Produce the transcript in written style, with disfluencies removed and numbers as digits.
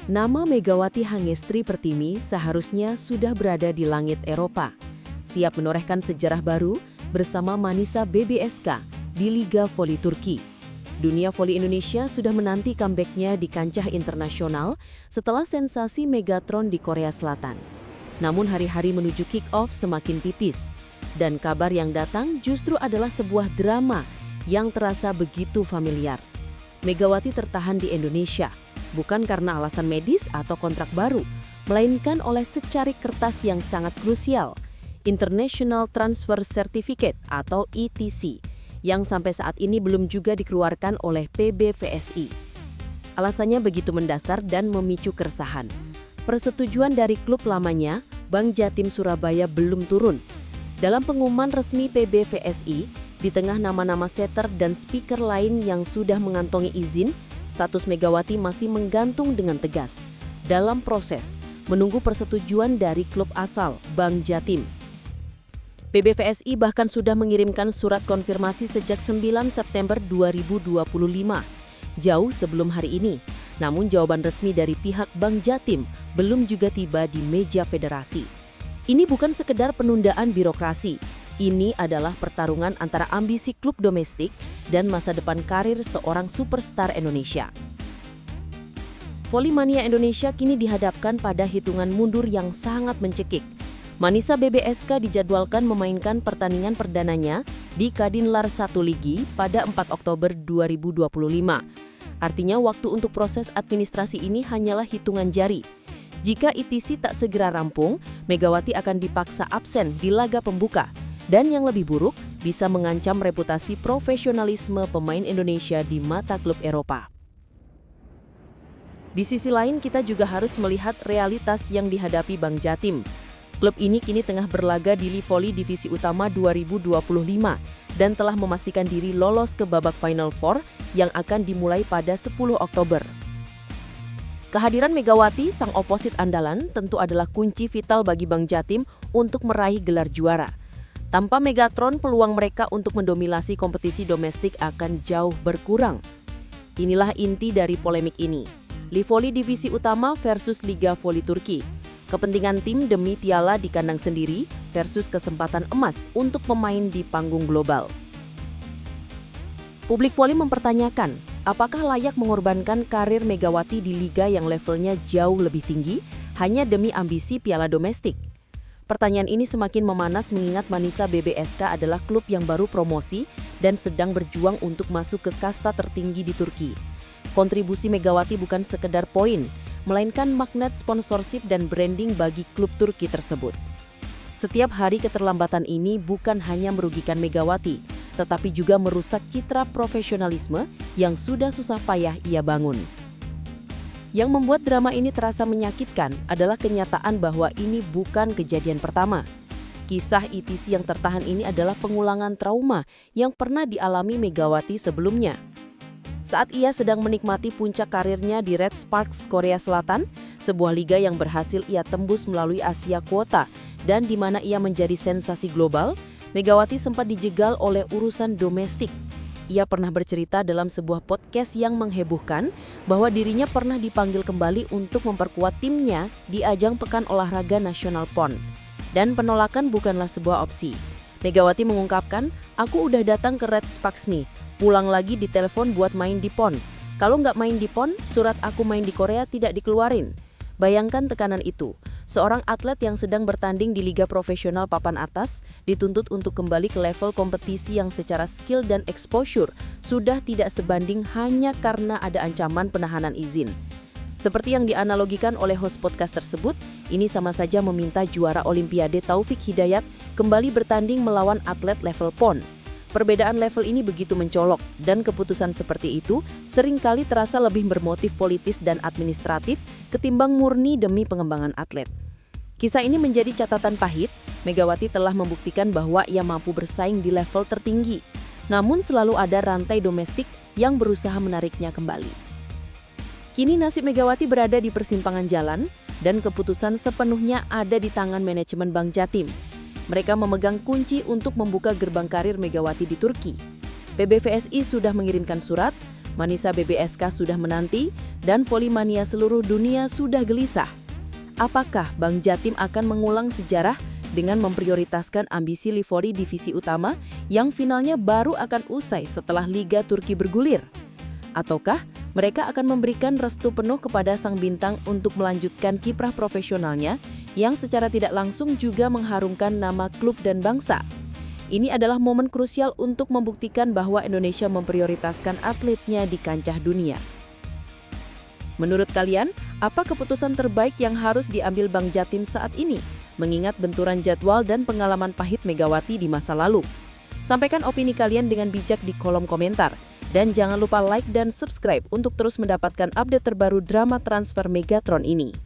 Nama Megawati Hangestri Pertiwi seharusnya sudah berada di langit Eropa, siap menorehkan sejarah baru bersama Manisa BBSK di Liga Voli Turki. Dunia voli Indonesia sudah menanti comeback-nya di kancah internasional setelah sensasi Megatron di Korea Selatan. Namun hari-hari menuju kick-off semakin tipis, dan kabar yang datang justru adalah sebuah drama yang terasa begitu familiar. Megawati tertahan di Indonesia, bukan karena alasan medis atau kontrak baru, melainkan oleh secarik kertas yang sangat krusial, International Transfer Certificate atau ETC, yang sampai saat ini belum juga dikeluarkan oleh PBVSI. Alasannya begitu mendasar dan memicu keresahan. Persetujuan dari klub lamanya, Bank Jatim Surabaya belum turun. Dalam pengumuman resmi PBVSI, di tengah nama-nama setter dan speaker lain yang sudah mengantongi izin, status Megawati masih menggantung dengan tegas dalam proses menunggu persetujuan dari klub asal, Bank Jatim. PBVSI bahkan sudah mengirimkan surat konfirmasi sejak 9 September 2025, jauh sebelum hari ini. Namun jawaban resmi dari pihak Bank Jatim belum juga tiba di meja federasi. Ini bukan sekedar penundaan birokrasi. Ini adalah pertarungan antara ambisi klub domestik dan masa depan karir seorang superstar Indonesia. Volley-mania Indonesia kini dihadapkan pada hitungan mundur yang sangat mencekik. Manisa BBSK dijadwalkan memainkan pertandingan perdananya di Kadinlar 1 Ligi pada 4 Oktober 2025. Artinya waktu untuk proses administrasi ini hanyalah hitungan jari. Jika ETC tak segera rampung, Megawati akan dipaksa absen di laga pembuka. Dan yang lebih buruk, bisa mengancam reputasi profesionalisme pemain Indonesia di mata klub Eropa. Di sisi lain, kita juga harus melihat realitas yang dihadapi Bank Jatim. Klub ini kini tengah berlaga di Liga Voli Divisi Utama 2025 dan telah memastikan diri lolos ke babak Final Four yang akan dimulai pada 10 Oktober. Kehadiran Megawati, sang oposit andalan, tentu adalah kunci vital bagi Bank Jatim untuk meraih gelar juara. Tanpa Megatron, peluang mereka untuk mendominasi kompetisi domestik akan jauh berkurang. Inilah inti dari polemik ini. Liga Voli Divisi Utama versus Liga Voli Turki. Kepentingan tim demi piala di kandang sendiri versus kesempatan emas untuk pemain di panggung global. Publik voli mempertanyakan, apakah layak mengorbankan karir Megawati di liga yang levelnya jauh lebih tinggi hanya demi ambisi piala domestik? Pertanyaan ini semakin memanas mengingat Manisa BBSK adalah klub yang baru promosi dan sedang berjuang untuk masuk ke kasta tertinggi di Turki. Kontribusi Megawati bukan sekedar poin, melainkan magnet sponsorship dan branding bagi klub Turki tersebut. Setiap hari keterlambatan ini bukan hanya merugikan Megawati, tetapi juga merusak citra profesionalisme yang sudah susah payah ia bangun. Yang membuat drama ini terasa menyakitkan adalah kenyataan bahwa ini bukan kejadian pertama. Kisah ETC yang tertahan ini adalah pengulangan trauma yang pernah dialami Megawati sebelumnya. Saat ia sedang menikmati puncak karirnya di Red Sparks Korea Selatan, sebuah liga yang berhasil ia tembus melalui Asia Quota dan di mana ia menjadi sensasi global, Megawati sempat dijegal oleh urusan domestik. Ia pernah bercerita dalam sebuah podcast yang menghebohkan bahwa dirinya pernah dipanggil kembali untuk memperkuat timnya di ajang Pekan Olahraga Nasional PON. Dan penolakan bukanlah sebuah opsi. Megawati mengungkapkan, aku udah datang ke Red Sparks nih, pulang lagi ditelepon buat main di PON. Kalau nggak main di PON, surat aku main di Korea tidak dikeluarin. Bayangkan tekanan itu. Seorang atlet yang sedang bertanding di liga profesional papan atas dituntut untuk kembali ke level kompetisi yang secara skill dan exposure sudah tidak sebanding hanya karena ada ancaman penahanan izin. Seperti yang dianalogikan oleh host podcast tersebut, ini sama saja meminta juara Olimpiade Taufik Hidayat kembali bertanding melawan atlet level PON. Perbedaan level ini begitu mencolok dan keputusan seperti itu seringkali terasa lebih bermotif politis dan administratif ketimbang murni demi pengembangan atlet. Kisah ini menjadi catatan pahit. Megawati telah membuktikan bahwa ia mampu bersaing di level tertinggi. Namun selalu ada rantai domestik yang berusaha menariknya kembali. Kini nasib Megawati berada di persimpangan jalan dan keputusan sepenuhnya ada di tangan manajemen Bank Jatim. Mereka memegang kunci untuk membuka gerbang karir Megawati di Turki. PBVSI sudah mengirimkan surat, Manisa BBSK sudah menanti, dan volley-mania seluruh dunia sudah gelisah. Apakah Bank Jatim akan mengulang sejarah dengan memprioritaskan ambisi Livori divisi utama yang finalnya baru akan usai setelah Liga Turki bergulir? Ataukah mereka akan memberikan restu penuh kepada sang bintang untuk melanjutkan kiprah profesionalnya yang secara tidak langsung juga mengharumkan nama klub dan bangsa? Ini adalah momen krusial untuk membuktikan bahwa Indonesia memprioritaskan atletnya di kancah dunia. Menurut kalian, apa keputusan terbaik yang harus diambil Bank Jatim saat ini, mengingat benturan jadwal dan pengalaman pahit Megawati di masa lalu? Sampaikan opini kalian dengan bijak di kolom komentar. Dan jangan lupa like dan subscribe untuk terus mendapatkan update terbaru drama transfer Megatron ini.